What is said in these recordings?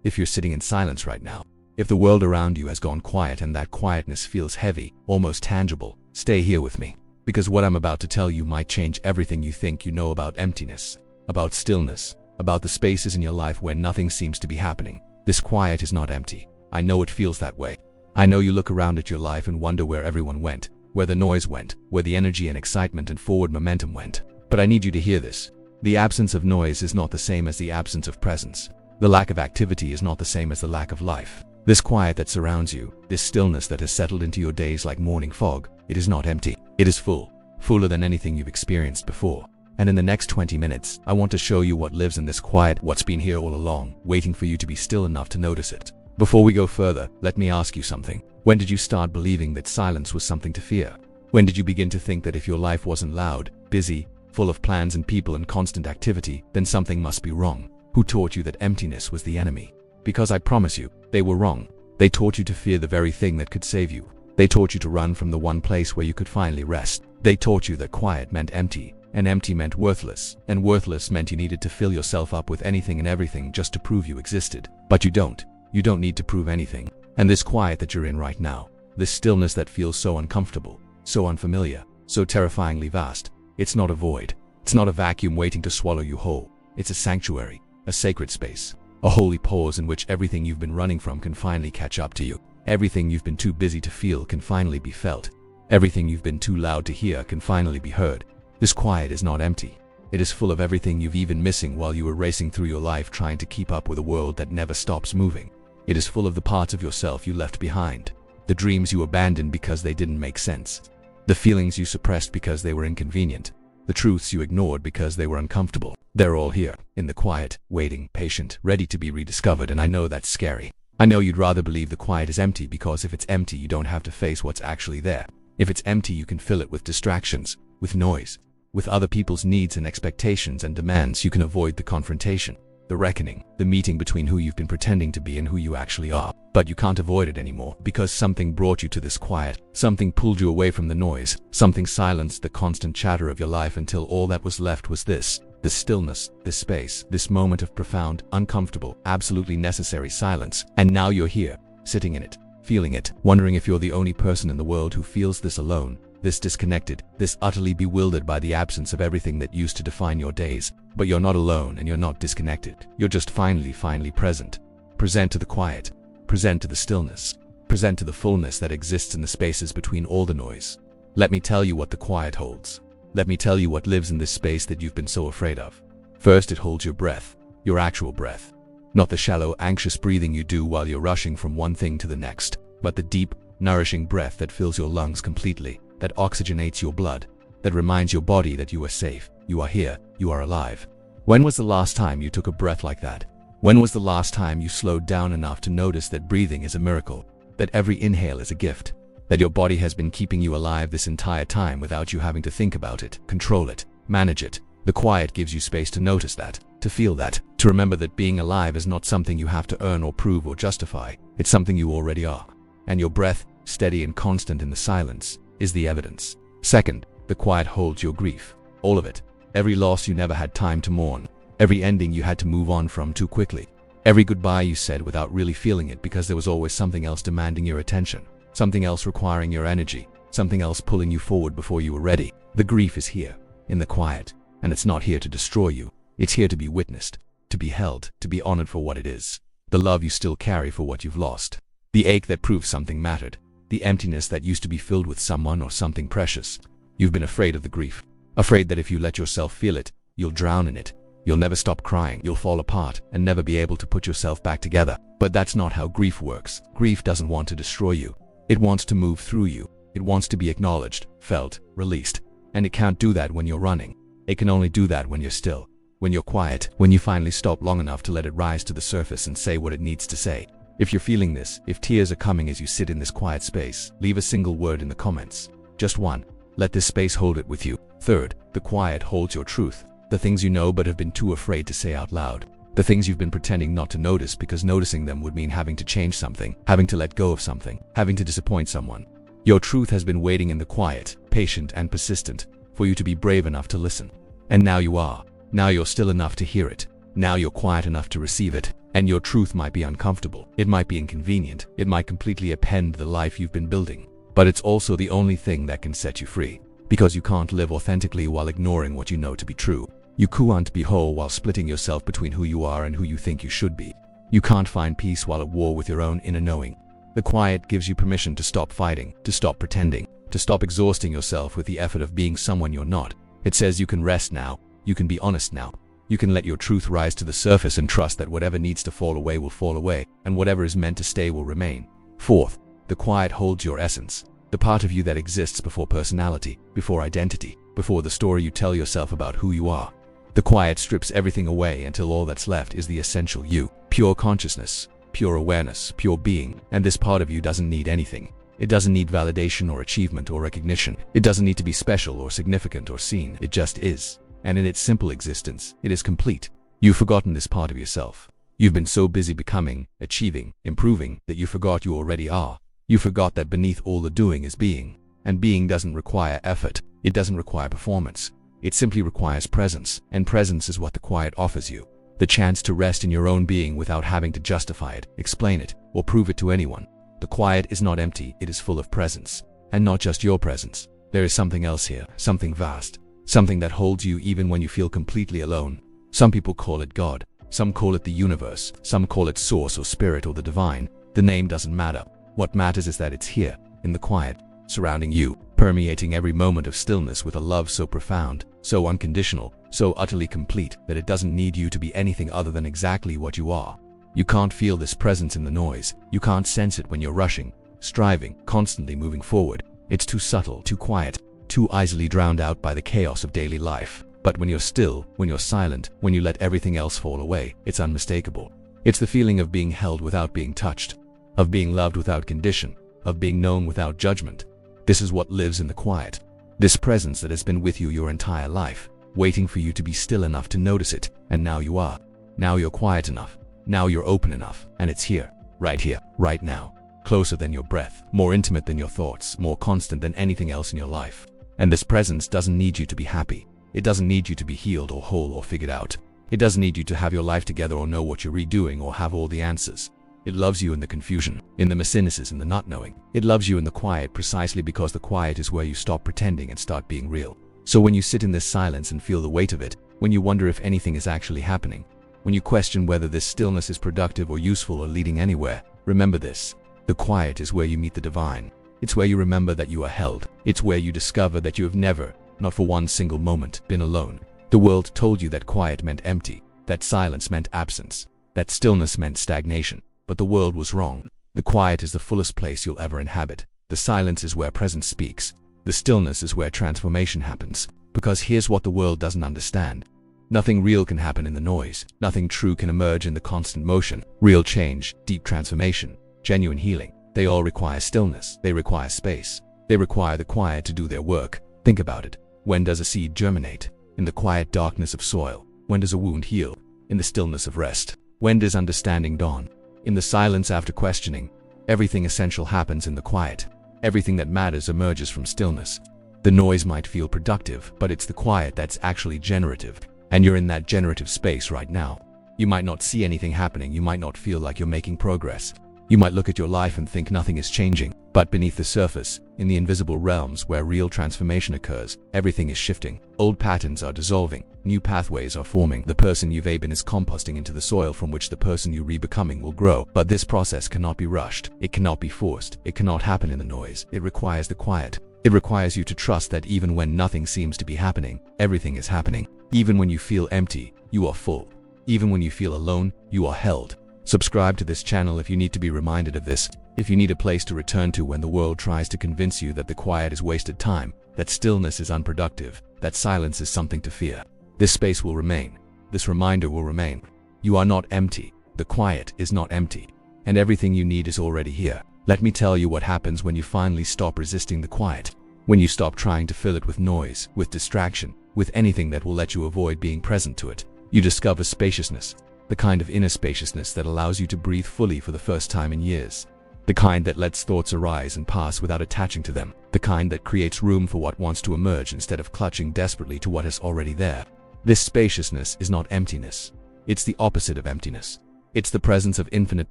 if you're sitting in silence right now, if the world around you has gone quiet and that quietness feels heavy, almost tangible, stay here with me. Because what I'm about to tell you might change everything you think you know about emptiness, about stillness, about the spaces in your life where nothing seems to be happening. This quiet is not empty. I know it feels that way. I know you look around at your life and wonder where everyone went, where the noise went, where the energy and excitement and forward momentum went. But I need you to hear this. The absence of noise is not the same as the absence of presence. The lack of activity is not the same as the lack of life. This quiet that surrounds you, this stillness that has settled into your days like morning fog, it is not empty. It is full, fuller than anything you've experienced before. And in the next 20 minutes, I want to show you what lives in this quiet, what's been here all along, waiting for you to be still enough to notice it. Before we go further, let me ask you something. When did you start believing that silence was something to fear? When did you begin to think that if your life wasn't loud, busy, full of plans and people and constant activity, then something must be wrong? Who taught you that emptiness was the enemy? Because I promise you, they were wrong. They taught you to fear the very thing that could save you. They taught you to run from the one place where you could finally rest. They taught you that quiet meant empty, and empty meant worthless, and worthless meant you needed to fill yourself up with anything and everything just to prove you existed. But you don't. You don't need to prove anything. And this quiet that you're in right now, this stillness that feels so uncomfortable, so unfamiliar, so terrifyingly vast, it's not a void. It's not a vacuum waiting to swallow you whole. It's a sanctuary, a sacred space, a holy pause in which everything you've been running from can finally catch up to you. Everything you've been too busy to feel can finally be felt. Everything you've been too loud to hear can finally be heard. This quiet is not empty. It is full of everything you've even missing while you were racing through your life trying to keep up with a world that never stops moving. It is full of the parts of yourself you left behind, the dreams you abandoned because they didn't make sense, the feelings you suppressed because they were inconvenient, the truths you ignored because they were uncomfortable. They're all here, in the quiet, waiting, patient, ready to be rediscovered, and I know that's scary. I know you'd rather believe the quiet is empty because if it's empty, you don't have to face what's actually there. If it's empty, you can fill it with distractions, with noise, with other people's needs and expectations and demands. You can avoid the confrontation, the reckoning, the meeting between who you've been pretending to be and who you actually are. But you can't avoid it anymore because something brought you to this quiet, something pulled you away from the noise, something silenced the constant chatter of your life until all that was left was this stillness, this space, this moment of profound, uncomfortable, absolutely necessary silence. And now you're here, sitting in it, feeling it, wondering if you're the only person in the world who feels this alone, this disconnected, this utterly bewildered by the absence of everything that used to define your days. But you're not alone and you're not disconnected. You're just finally present. Present to the quiet, present to the stillness, present to the fullness that exists in the spaces between all the noise. Let me tell you what the quiet holds. Let me tell you what lives in this space that you've been so afraid of. First, it holds your breath, your actual breath. Not the shallow, anxious breathing you do while you're rushing from one thing to the next, but the deep, nourishing breath that fills your lungs completely, that oxygenates your blood, that reminds your body that you are safe, you are here, you are alive. When was the last time you took a breath like that? When was the last time you slowed down enough to notice that breathing is a miracle, that every inhale is a gift, that your body has been keeping you alive this entire time without you having to think about it, control it, manage it? The quiet gives you space to notice that, to feel that, to remember that being alive is not something you have to earn or prove or justify. It's something you already are. And your breath, steady and constant in the silence, is the evidence. Second, the quiet holds your grief. All of it. Every loss you never had time to mourn. Every ending you had to move on from too quickly. Every goodbye you said without really feeling it because there was always something else demanding your attention. Something else requiring your energy. Something else pulling you forward before you were ready. The grief is here, in the quiet. And it's not here to destroy you. It's here to be witnessed, to be held, to be honored for what it is. The love you still carry for what you've lost. The ache that proves something mattered. The emptiness that used to be filled with someone or something precious. You've been afraid of the grief. Afraid that if you let yourself feel it, you'll drown in it. You'll never stop crying. You'll fall apart and never be able to put yourself back together. But that's not how grief works. Grief doesn't want to destroy you. It wants to move through you. It wants to be acknowledged, felt, released. And it can't do that when you're running. It can only do that when you're still, when you're quiet, when you finally stop long enough to let it rise to the surface and say what it needs to say. If you're feeling this, if tears are coming as you sit in this quiet space, leave a single word in the comments. Just one. Let this space hold it with you. Third, the quiet holds your truth. The things you know but have been too afraid to say out loud. The things you've been pretending not to notice because noticing them would mean having to change something, having to let go of something, having to disappoint someone. Your truth has been waiting in the quiet, patient and persistent, for you to be brave enough to listen. And now you are. Now you're still enough to hear it. Now you're quiet enough to receive it. And your truth might be uncomfortable, it might be inconvenient, it might completely upend the life you've been building. But it's also the only thing that can set you free. Because you can't live authentically while ignoring what you know to be true. You can't be whole while splitting yourself between who you are and who you think you should be. You can't find peace while at war with your own inner knowing. The quiet gives you permission to stop fighting, to stop pretending, to stop exhausting yourself with the effort of being someone you're not. It says you can rest now, you can be honest now. You can let your truth rise to the surface and trust that whatever needs to fall away will fall away, and whatever is meant to stay will remain. Fourth, the quiet holds your essence. The part of you that exists before personality, before identity, before the story you tell yourself about who you are. The quiet strips everything away until all that's left is the essential you. Pure consciousness, pure awareness, pure being. And this part of you doesn't need anything. It doesn't need validation or achievement or recognition. It doesn't need to be special or significant or seen. It just is. And in its simple existence, it is complete. You've forgotten this part of yourself. You've been so busy becoming, achieving, improving, that you forgot you already are. You forgot that beneath all the doing is being. And being doesn't require effort. It doesn't require performance. It simply requires presence. And presence is what the quiet offers you. The chance to rest in your own being without having to justify it, explain it, or prove it to anyone. The quiet is not empty, it is full of presence. And not just your presence. There is something else here, something vast. Something that holds you even when you feel completely alone. Some people call it God. Some call it the universe. Some call it source or spirit or the divine. The name doesn't matter. What matters is that it's here, in the quiet, surrounding you, permeating every moment of stillness with a love so profound, so unconditional, so utterly complete that it doesn't need you to be anything other than exactly what you are. You can't feel this presence in the noise. You can't sense it when you're rushing, striving, constantly moving forward. It's too subtle, too quiet, too easily drowned out by the chaos of daily life. But when you're still, when you're silent, when you let everything else fall away, it's unmistakable. It's the feeling of being held without being touched, of being loved without condition, of being known without judgment. This is what lives in the quiet. This presence that has been with you your entire life, waiting for you to be still enough to notice it. And now you are. Now you're quiet enough. Now you're open enough. And it's here, right now. Closer than your breath, more intimate than your thoughts, more constant than anything else in your life. And this presence doesn't need you to be happy. It doesn't need you to be healed or whole or figured out. It doesn't need you to have your life together or know what you're redoing or have all the answers. It loves you in the confusion, in the messiness, in the not knowing. It loves you in the quiet precisely because the quiet is where you stop pretending and start being real. So when you sit in this silence and feel the weight of it, when you wonder if anything is actually happening, when you question whether this stillness is productive or useful or leading anywhere, remember this. The quiet is where you meet the divine. It's where you remember that you are held. It's where you discover that you have never, not for one single moment, been alone. The world told you that quiet meant empty, that silence meant absence, that stillness meant stagnation. But the world was wrong. The quiet is the fullest place you'll ever inhabit. The silence is where presence speaks. The stillness is where transformation happens. Because here's what the world doesn't understand. Nothing real can happen in the noise. Nothing true can emerge in the constant motion. Real change, deep transformation, genuine healing. They all require stillness. They require space. They require the quiet to do their work. Think about it. When does a seed germinate? In the quiet darkness of soil. When does a wound heal? In the stillness of rest. When does understanding dawn? In the silence after questioning. Everything essential happens in the quiet. Everything that matters emerges from stillness. The noise might feel productive, but it's the quiet that's actually generative. And you're in that generative space right now. You might not see anything happening. You might not feel like you're making progress. You might look at your life and think nothing is changing. But beneath the surface, in the invisible realms where real transformation occurs, everything is shifting. Old patterns are dissolving. New pathways are forming. The person you've been is composting into the soil from which the person you're becoming will grow. But this process cannot be rushed. It cannot be forced. It cannot happen in the noise. It requires the quiet. It requires you to trust that even when nothing seems to be happening, everything is happening. Even when you feel empty, you are full. Even when you feel alone, you are held. Subscribe to this channel if you need to be reminded of this. If you need a place to return to when the world tries to convince you that the quiet is wasted time, that stillness is unproductive, that silence is something to fear. This space will remain. This reminder will remain. You are not empty. The quiet is not empty. And everything you need is already here. Let me tell you what happens when you finally stop resisting the quiet. When you stop trying to fill it with noise, with distraction, with anything that will let you avoid being present to it. You discover spaciousness. The kind of inner spaciousness that allows you to breathe fully for the first time in years. The kind that lets thoughts arise and pass without attaching to them. The kind that creates room for what wants to emerge instead of clutching desperately to what is already there. This spaciousness is not emptiness. It's the opposite of emptiness. It's the presence of infinite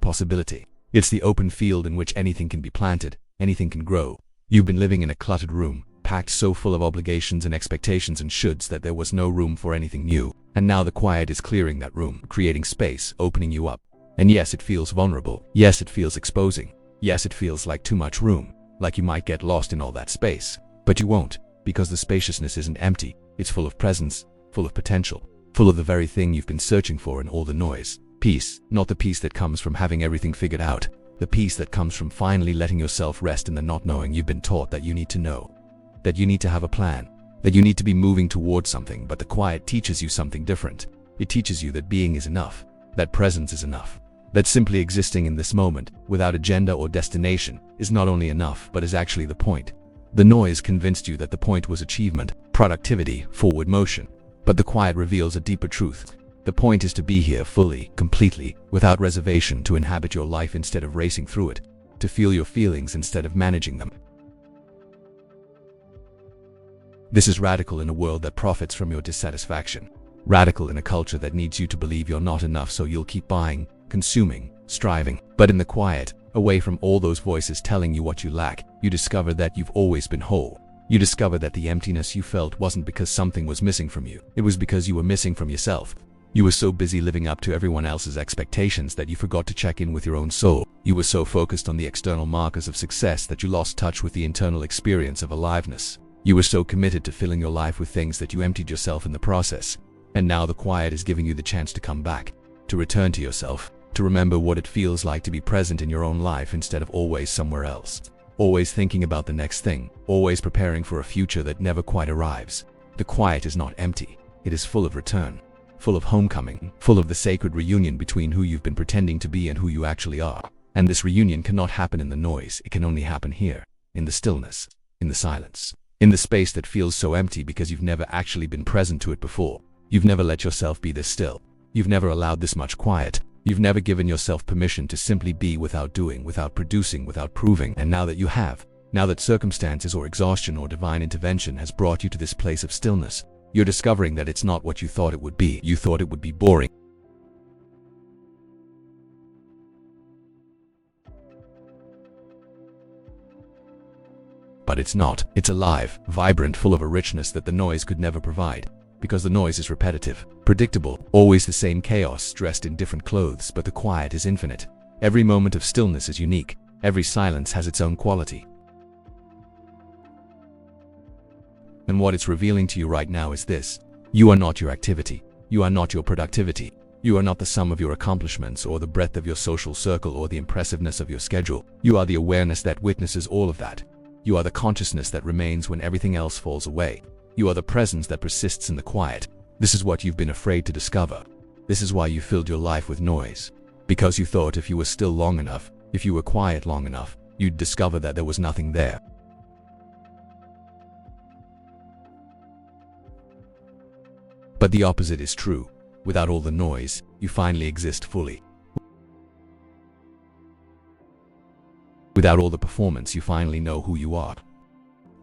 possibility. It's the open field in which anything can be planted, anything can grow. You've been living in a cluttered room, packed so full of obligations and expectations and shoulds that there was no room for anything new. And now the quiet is clearing that room, creating space, opening you up. And yes, it feels vulnerable. Yes, it feels exposing. Yes, it feels like too much room, like you might get lost in all that space. But you won't, because the spaciousness isn't empty. It's full of presence, full of potential, full of the very thing you've been searching for in all the noise. Peace, not the peace that comes from having everything figured out. The peace that comes from finally letting yourself rest in the not knowing you've been taught that you need to know. That you need to have a plan. That you need to be moving towards something, but the quiet teaches you something different. It teaches you that being is enough. That presence is enough. That simply existing in this moment, without agenda or destination, is not only enough, but is actually the point. The noise convinced you that the point was achievement, productivity, forward motion. But the quiet reveals a deeper truth. The point is to be here fully, completely, without reservation, to inhabit your life instead of racing through it, to feel your feelings instead of managing them. This is radical in a world that profits from your dissatisfaction. Radical in a culture that needs you to believe you're not enough, so you'll keep buying, consuming, striving. But in the quiet, away from all those voices telling you what you lack, you discover that you've always been whole. You discover that the emptiness you felt wasn't because something was missing from you. It was because you were missing from yourself. You were so busy living up to everyone else's expectations that you forgot to check in with your own soul. You were so focused on the external markers of success that you lost touch with the internal experience of aliveness. You were so committed to filling your life with things that you emptied yourself in the process. And now the quiet is giving you the chance to come back, to return to yourself, to remember what it feels like to be present in your own life instead of always somewhere else. Always thinking about the next thing, always preparing for a future that never quite arrives. The quiet is not empty. It is full of return, full of homecoming, full of the sacred reunion between who you've been pretending to be and who you actually are. And this reunion cannot happen in the noise. It can only happen here, in the stillness, in the silence, in the space that feels so empty because you've never actually been present to it before. You've never let yourself be this still. You've never allowed this much quiet. You've never given yourself permission to simply be without doing, without producing, without proving. And now that you have, now that circumstances or exhaustion or divine intervention has brought you to this place of stillness, you're discovering that it's not what you thought it would be. You thought it would be boring. But it's not. It's alive, vibrant, full of a richness that the noise could never provide. Because the noise is repetitive, predictable, always the same chaos dressed in different clothes, but the quiet is infinite. Every moment of stillness is unique. Every silence has its own quality. And what it's revealing to you right now is this: you are not your activity. You are not your productivity. You are not the sum of your accomplishments or the breadth of your social circle or the impressiveness of your schedule. You are the awareness that witnesses all of that. You are the consciousness that remains when everything else falls away. You are the presence that persists in the quiet. This is what you've been afraid to discover. This is why you filled your life with noise. Because you thought if you were still long enough, if you were quiet long enough, you'd discover that there was nothing there. But the opposite is true. Without all the noise, you finally exist fully. Without all the performance, you finally know who you are.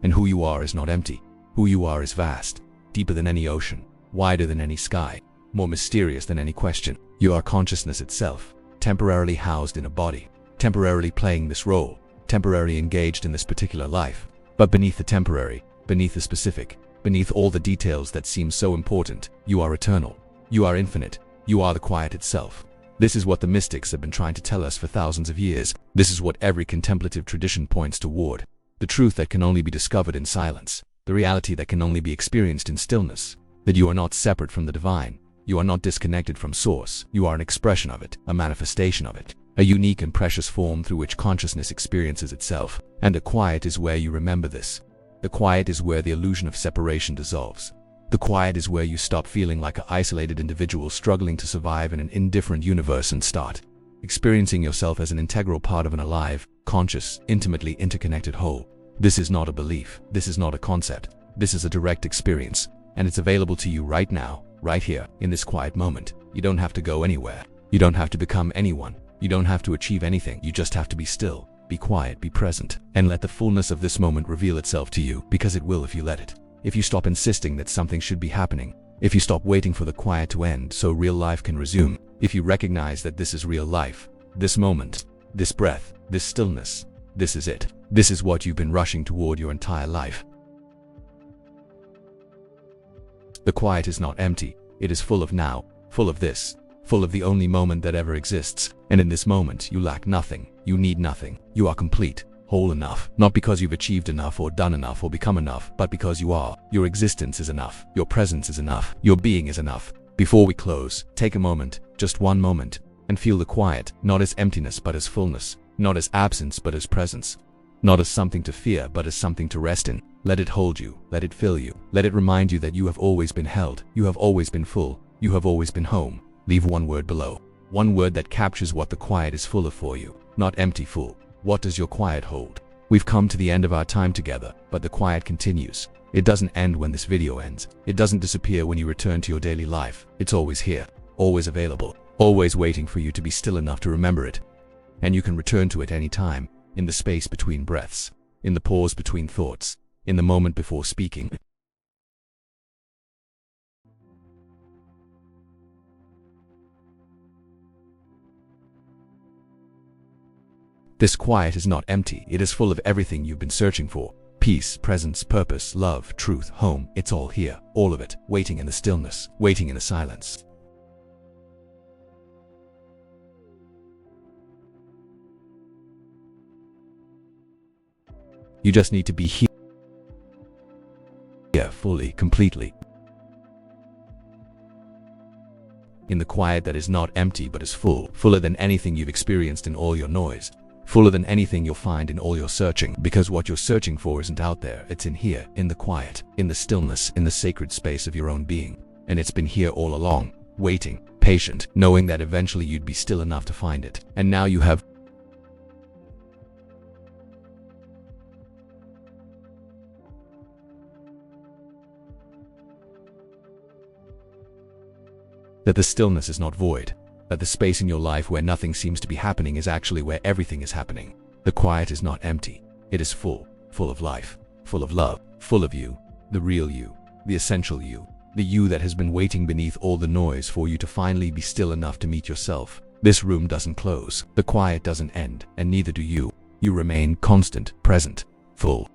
And who you are is not empty. Who you are is vast, deeper than any ocean, wider than any sky, more mysterious than any question. You are consciousness itself, temporarily housed in a body, temporarily playing this role, temporarily engaged in this particular life. But beneath the temporary, beneath the specific, beneath all the details that seem so important, you are eternal. You are infinite. You are the quiet itself. This is what the mystics have been trying to tell us for thousands of years. This is what every contemplative tradition points toward. The truth that can only be discovered in silence. The reality that can only be experienced in stillness. That you are not separate from the divine. You are not disconnected from source. You are an expression of it, a manifestation of it. A unique and precious form through which consciousness experiences itself. And the quiet is where you remember this. The quiet is where the illusion of separation dissolves. The quiet is where you stop feeling like an isolated individual struggling to survive in an indifferent universe and start experiencing yourself as an integral part of an alive, conscious, intimately interconnected whole. This is not a belief. This is not a concept. This is a direct experience. And it's available to you right now, right here, in this quiet moment. You don't have to go anywhere. You don't have to become anyone. You don't have to achieve anything. You just have to be still, be quiet, be present, and let the fullness of this moment reveal itself to you, because it will if you let it. If you stop insisting that something should be happening, If you stop waiting for the quiet to end so real life can resume, if you recognize that this is real life, this moment, this breath, this stillness, this is it. This is what you've been rushing toward your entire life. The quiet is not empty, it is full of now, full of this, full of the only moment that ever exists. And in this moment, you lack nothing, you need nothing, you are complete, whole enough, not because you've achieved enough or done enough or become enough, but because you are. Your existence is enough, your presence is enough, your being is enough. Before we close, take a moment, just one moment, and feel the quiet, not as emptiness but as fullness, not as absence but as presence, not as something to fear but as something to rest in. Let it hold you, let it fill you, let it remind you that you have always been held, you have always been full, you have always been home. Leave one word below, one word that captures what the quiet is full of for you, not empty full. What does your quiet hold? We've come to the end of our time together, but the quiet continues. It doesn't end when this video ends. It doesn't disappear when you return to your daily life. It's always here, always available, always waiting for you to be still enough to remember it. And you can return to it any time, in the space between breaths, in the pause between thoughts, in the moment before speaking. This quiet is not empty, it is full of everything you've been searching for. Peace, presence, purpose, love, truth, home, it's all here, all of it, waiting in the stillness, waiting in the silence. You just need to be here, fully, completely. In the quiet that is not empty but is full, fuller than anything you've experienced in all your noise. Fuller than anything you'll find in all your searching, because what you're searching for isn't out there, it's in here, in the quiet, in the stillness, in the sacred space of your own being. And it's been here all along, waiting, patient, knowing that eventually you'd be still enough to find it. And now you have. That the stillness is not void. That the space in your life where nothing seems to be happening is actually where everything is happening. The quiet is not empty. It is full, full of life, full of love, full of you, the real you, the essential you, the you that has been waiting beneath all the noise for you to finally be still enough to meet yourself. This room doesn't close, the quiet doesn't end, and neither do you. You remain constant, present, full.